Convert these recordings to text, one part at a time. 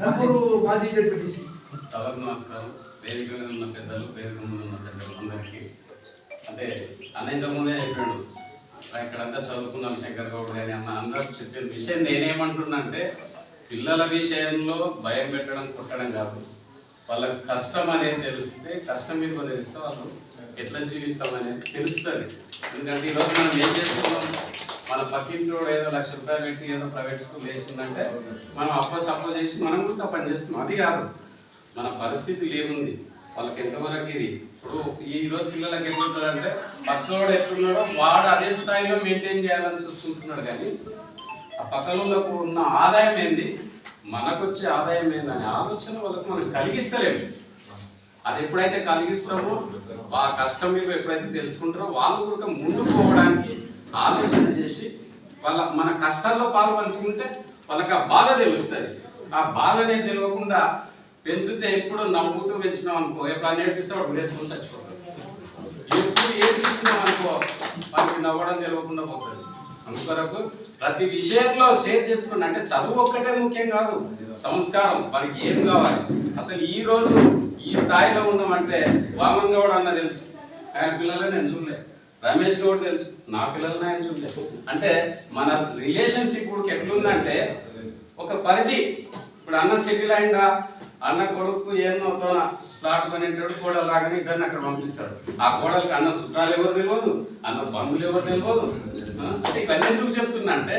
మాజీ జడ్పీటీసీ సభకు నమస్కారం. వేదిక మీద ఉన్న పెద్దలు, వేదిక ముందు ఉన్న పెద్దలు అందరికీ అంటే అన్న ఇంతకుముందే చెప్పాడు, ఇక్కడంతా చదువుకున్నాం శంకర్ గౌడ్ కానీ అన్న అందరూ చెప్పిన విషయం నేనేమంటున్నా అంటే పిల్లల విషయంలో భయం పెట్టడం, కొట్టడం కాదు. వాళ్ళకి కష్టం అనేది తెలిస్తే, కష్టం మీద తెలిస్తే వాళ్ళు ఎట్లా జీవితం అనేది తెలుస్తుంది. ఎందుకంటే ఈరోజు మనం ఏం చేస్తున్నాం, మన పక్కింటి ఏదో ₹1,00,000 పెట్టి ఏదో ప్రైవేట్ స్కూల్ వేసిందంటే మనం సపోజ్ చేసి మనం కూడా పని చేస్తున్నాం. అది కాదు, మన పరిస్థితి ఏముంది, వాళ్ళకి ఎంతవరకు ఇది. ఇప్పుడు ఈ రోజు పిల్లలకి ఎట్లుంటుందంటే పక్కనోడు ఎట్లున్నాడో వాడు అదే స్థాయిలో మెయింటైన్ చేయాలని చూసుకుంటున్నాడు. కానీ ఆ పక్కనకు ఉన్న ఆదాయం ఏంది, మనకు వచ్చే ఆదాయం ఏందనే ఆలోచన వాళ్ళకు మనం కలిగిస్తలేము. అది ఎప్పుడైతే కలిగిస్తామో, ఆ కష్టం మీద ఎప్పుడైతే తెలుసుకుంటారో వాళ్ళు కూడా ముందుకు పోవడానికి ఆలోచన చేసి మన కష్టాల్లో పాలు పంచుకుంటే వాళ్ళకి ఆ బాధ తెలుస్తుంది. ఆ బాధనే తెలియకుండా పెంచితే ఎప్పుడు నవ్వుతూ పెంచినాం అనుకో, ఎప్పుడు నేర్పిస్తే వాడు వేసుకొని చచ్చిపోతాడు. ఎప్పుడు ఏడ్పించినాం అనుకో వాడికి నవ్వడం తెలియకుండా పోతుంది. అందుకొరకు ప్రతి విషయంలో షేర్ చేసుకుని, అంటే చదువు ఒక్కటే ముఖ్యం కాదు, సంస్కారం వాడికి ఏం కావాలి. అసలు ఈ రోజు ఈ స్థాయిలో ఉన్నామంటే వామన్ గౌడ్ అన్న తెలుసు, ఆయన పిల్లలే నేను చూడలేదు. రమేష్ గౌడ్ తెలుసు, నా పిల్లలని ఆయన చూడలేదు. అంటే మన రిలేషన్షిప్ ఇప్పుడు ఎట్లుందంటే ఒక పరిధి. ఇప్పుడు అన్న సెటిల్ అయిందా, అన్న కొడుకు ఏమవుతో ఫ్లాట్ కొనేటాడు, కోడలు రాగానే ఇద్దరిని అక్కడ పంపిస్తాడు. ఆ కోడలికి అన్న చుట్టాలు ఎవరు తెలియదు, అన్న బంధువులు ఎవరు తెలియదు. అంటే ఇవన్నీ ఎందుకు చెప్తున్నా అంటే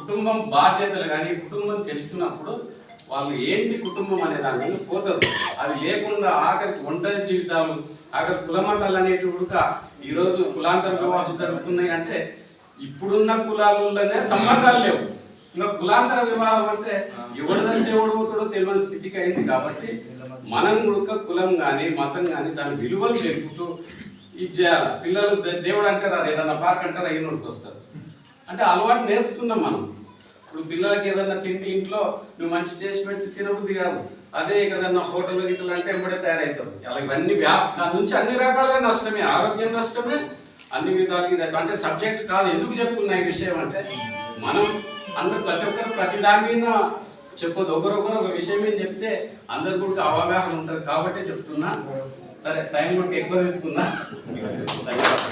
కుటుంబం బాధ్యతలు కానీ కుటుంబం తెలిసినప్పుడు వాళ్ళు ఏంటి కుటుంబం అనే దాని మీద పోతారు. అది లేకుండా ఆఖరికి ఒంటరి జీవితాలు, ఆఖరి కులమతాలు అనేటివి ఉడక ఈరోజు కులాంతర వివాహాలు జరుగుతున్నాయి. అంటే ఇప్పుడున్న కులాలలోనే సంబంధాలు లేవు. ఇంకా కులాంతర వివాహం అంటే ఎవడు దశ ఎవడు పోతాడో తెలియని స్థితికి అయింది. కాబట్టి మనం కూడా కులం కానీ మతం కానీ దాని విలువలు నేర్పుతూ ఇది చేయాలి. పిల్లలు దేవుడు అంటారు, అది ఏదన్నా పార్క్ అంటారు, అయినోడికి వస్తారు. అంటే అలవాటు నేర్పుతున్నాం మనం. ఇప్పుడు పిల్లలకి ఏదన్నా తిండి ఇంట్లో నువ్వు మంచి చేసి పెట్టి తినబుద్ధి కాదు, అదే ఏదన్నా హోటల్ గిట్టలు అంటే ఎంబడే తయారవుతారు. అలా ఇవన్నీ దాని నుంచి అన్ని రకాలుగా నష్టమే, ఆరోగ్యం నష్టమే, అన్ని విధాలకి. అంటే సబ్జెక్ట్ కాదు. ఎందుకు చెప్తున్నా ఈ విషయం అంటే మనం అందరూ ప్రతి ఒక్కరు ప్రతి దాని మీద చెప్పొద్దు. ఒకరొకరు ఒక విషయం మీద చెప్తే అందరు కూడా అవగాహన ఉంటుంది. కాబట్టి చెప్తున్నా. సరే, టైం కూడా ఎక్కువ తీసుకున్నా. ధన్యవాదాలు.